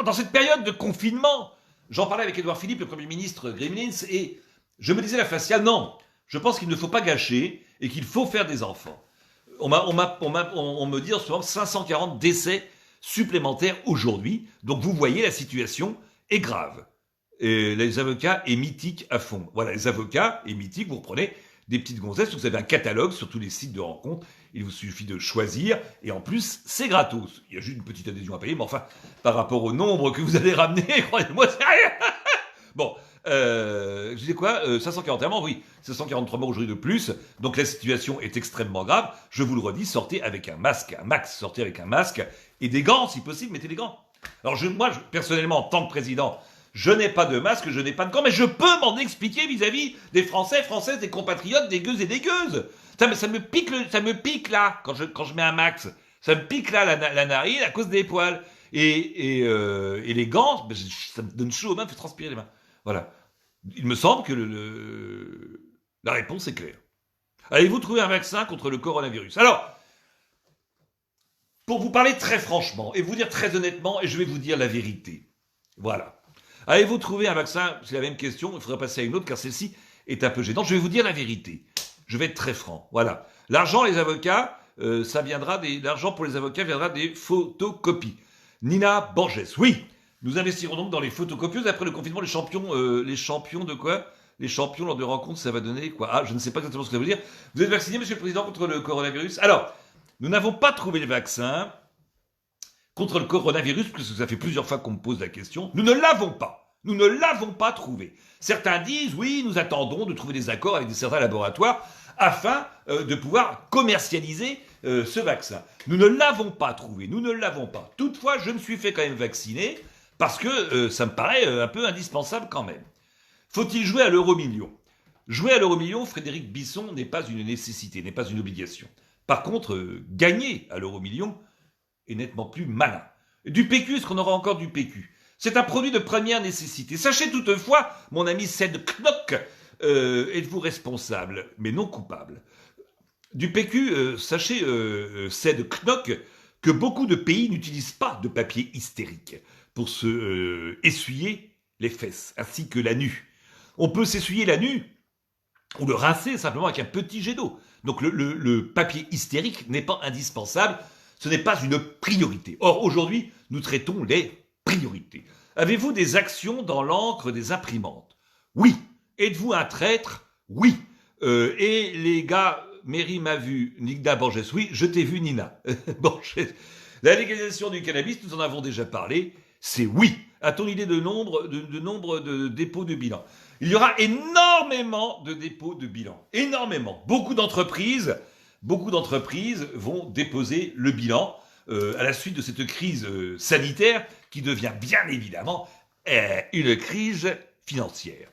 dans cette période de confinement, j'en parlais avec Édouard Philippe, le Premier ministre Gremlins, et je me disais la faciale, non, je pense qu'il ne faut pas gâcher et qu'il faut faire des enfants. On me dit en ce moment 540 décès supplémentaires aujourd'hui, donc vous voyez, la situation est grave. Et les avocats est mythique à fond. Voilà, les avocats est mythique, vous reprenez des petites gonzesses, vous avez un catalogue sur tous les sites de rencontres, il vous suffit de choisir, et en plus, c'est gratos. Il y a juste une petite adhésion à payer, mais enfin, par rapport au nombre que vous allez ramener, croyez-moi, c'est rien. Bon, je disais quoi 541 morts, oui, 543 morts aujourd'hui de plus, donc la situation est extrêmement grave. Je vous le redis, sortez avec un masque, un max, sortez avec un masque, et des gants, si possible, mettez des gants. Alors moi, personnellement, en tant que président, je n'ai pas de masque, je n'ai pas de gants, mais je peux m'en expliquer vis-à-vis des Français, Françaises, des compatriotes, des gueuses et des gueuses. Ça me pique là, quand je mets un max. Ça me pique là, la narine, à cause des poils. Et les gants, ça me donne chaud aux mains, me fait transpirer les mains. Voilà. Il me semble que la réponse est claire. Allez-vous trouver un vaccin contre le coronavirus? Alors, pour vous parler très franchement, et vous dire très honnêtement, et je vais vous dire la vérité. Voilà. Allez-vous trouver un vaccin? C'est la même question, il faudrait passer à une autre, car celle-ci est un peu gênante. Je vais vous dire la vérité. Je vais être très franc. Voilà. L'argent, les avocats, l'argent pour les avocats viendra des photocopies. Nina Borges, oui. Nous investirons donc dans les photocopieuses. Après le confinement, les champions de quoi? Les champions lors de rencontres, ça va donner quoi? Ah, je ne sais pas exactement ce que ça veut dire. Vous êtes vacciné, monsieur le président, contre le coronavirus? Alors, nous n'avons pas trouvé le vaccin contre le coronavirus, parce que ça fait plusieurs fois qu'on me pose la question. Nous ne l'avons pas. Nous ne l'avons pas trouvé. Certains disent, oui, nous attendons de trouver des accords avec certains laboratoires afin de pouvoir commercialiser ce vaccin. Nous ne l'avons pas trouvé, nous ne l'avons pas. Toutefois, je me suis fait quand même vacciner parce que ça me paraît un peu indispensable quand même. Faut-il jouer à l'euro-million? Jouer à l'euro-million, Frédéric Bisson, n'est pas une nécessité, n'est pas une obligation. Par contre, gagner à l'euro-million est nettement plus malin. Du PQ, est-ce qu'on aura encore du PQ? C'est un produit de première nécessité. Sachez toutefois, mon ami Ced Knock, êtes-vous responsable, mais non coupable. Du PQ, sachez, Ced Knock, que beaucoup de pays n'utilisent pas de papier hystérique pour se essuyer les fesses, ainsi que la nuque. On peut s'essuyer la nuque ou le rincer simplement avec un petit jet d'eau. Donc le papier hystérique n'est pas indispensable, ce n'est pas une priorité. Or, aujourd'hui, nous traitons les priorités. Avez-vous des actions dans l'encre des imprimantes? Oui. Êtes-vous un traître? Oui. Et les gars, Mary m'a vu, Nina Borges, oui, je t'ai vu, Nina. Borges. La légalisation du cannabis, nous en avons déjà parlé, c'est oui. A-t-on idée de nombre de dépôts de bilan? Il y aura énormément de dépôts de bilan. Énormément. Beaucoup d'entreprises vont déposer le bilan à la suite de cette crise sanitaire qui devient bien évidemment une crise financière.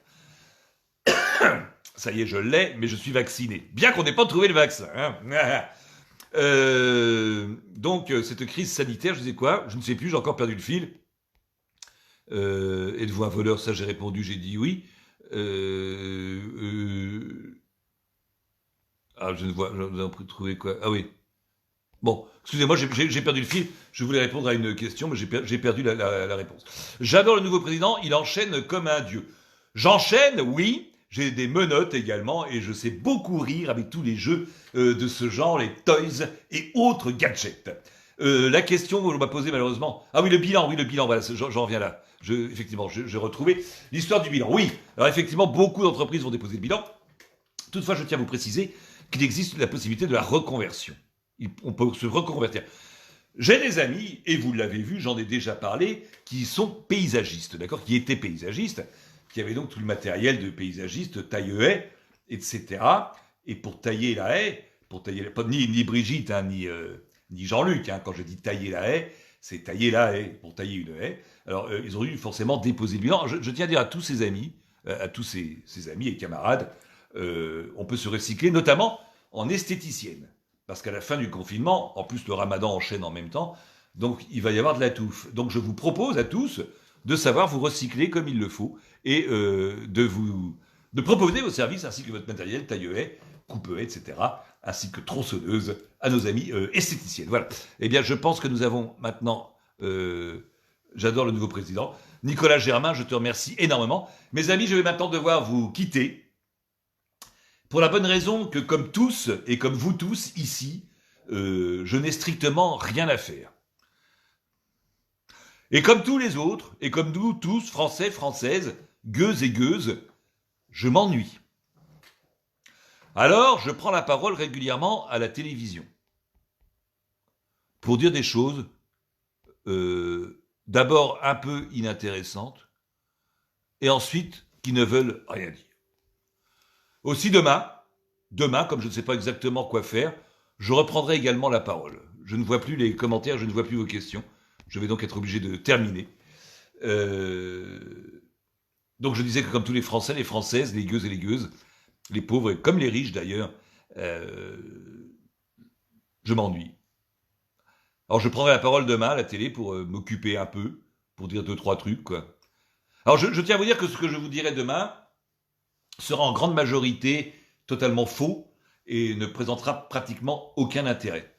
Ça y est, je l'ai, mais je suis vacciné. Bien qu'on n'ait pas trouvé le vaccin. Hein. Donc, cette crise sanitaire, je disais quoi? Je ne sais plus, j'ai encore perdu le fil. Êtes-vous un voleur? Ça, j'ai répondu, j'ai dit oui. Ah, je ne vois, vous avez trouvé quoi? Ah oui. Bon, excusez-moi, j'ai perdu le fil. Je voulais répondre à une question, mais j'ai perdu la réponse. J'adore le nouveau président, il enchaîne comme un dieu. J'enchaîne, oui. J'ai des menottes également, et je sais beaucoup rire avec tous les jeux de ce genre, les toys et autres gadgets. La question que l'on m'a posée malheureusement... Ah oui, le bilan, voilà, j'en reviens là. Effectivement, j'ai retrouvé l'histoire du bilan. Oui, alors effectivement, beaucoup d'entreprises vont déposer le bilan. Toutefois, je tiens à vous préciser qu'il existe la possibilité de la reconversion. On peut se reconvertir. J'ai des amis, et vous l'avez vu, j'en ai déjà parlé, qui sont paysagistes, d'accord, qui étaient paysagistes, qui avaient donc tout le matériel de paysagiste, taille-haie, etc. Et pour tailler la haie, pas ni Brigitte, hein, ni Jean-Luc, hein, quand je dis tailler la haie, c'est tailler la haie, pour tailler une haie. Alors, ils ont dû forcément déposer le bilan. Je tiens à dire à tous ces amis, à tous ces amis et camarades, on peut se recycler, notamment en esthéticienne. Parce qu'à la fin du confinement, en plus le ramadan enchaîne en même temps, donc il va y avoir de la touffe. Donc je vous propose à tous de savoir vous recycler comme il le faut et de proposer vos services ainsi que votre matériel, taille-haie, coupe-haie, etc., ainsi que tronçonneuse à nos amis esthéticiennes. Voilà. Eh bien, je pense que nous avons maintenant... j'adore le nouveau président. Nicolas Germain, je te remercie énormément. Mes amis, je vais maintenant devoir vous quitter. Pour la bonne raison que, comme tous, et comme vous tous ici, je n'ai strictement rien à faire. Et comme tous les autres, et comme nous tous, Français, Françaises, gueuses et gueuses, je m'ennuie. Alors, je prends la parole régulièrement à la télévision pour dire des choses d'abord un peu inintéressantes et ensuite qui ne veulent rien dire. Aussi demain, comme je ne sais pas exactement quoi faire, je reprendrai également la parole. Je ne vois plus les commentaires, je ne vois plus vos questions. Je vais donc être obligé de terminer. Donc je disais que comme tous les Français, les Françaises, les gueuses et les gueuses, les pauvres, et comme les riches d'ailleurs, je m'ennuie. Alors je prendrai la parole demain à la télé pour m'occuper un peu, pour dire 2-3 trucs, quoi. Alors je tiens à vous dire que ce que je vous dirai demain sera en grande majorité totalement faux et ne présentera pratiquement aucun intérêt.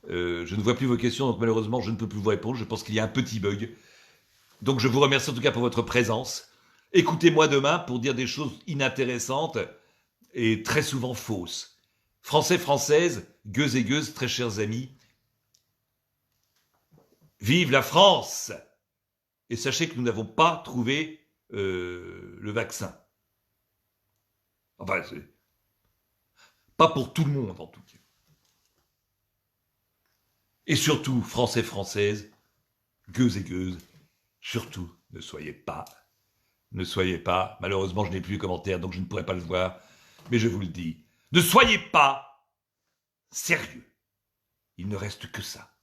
Je ne vois plus vos questions, donc malheureusement je ne peux plus vous répondre. Je pense qu'il y a un petit bug. Donc je vous remercie en tout cas pour votre présence. Écoutez-moi demain pour dire des choses inintéressantes et très souvent fausses. Français, Françaises, gueuses et gueuses, très chers amis, vive la France! Et sachez que nous n'avons pas trouvé le vaccin. Enfin, c'est pas pour tout le monde en tout cas. Et surtout, Français, Françaises, gueuses et gueuses, surtout, ne soyez pas, malheureusement je n'ai plus les commentaires donc je ne pourrai pas le voir, mais je vous le dis, ne soyez pas sérieux. Il ne reste que ça.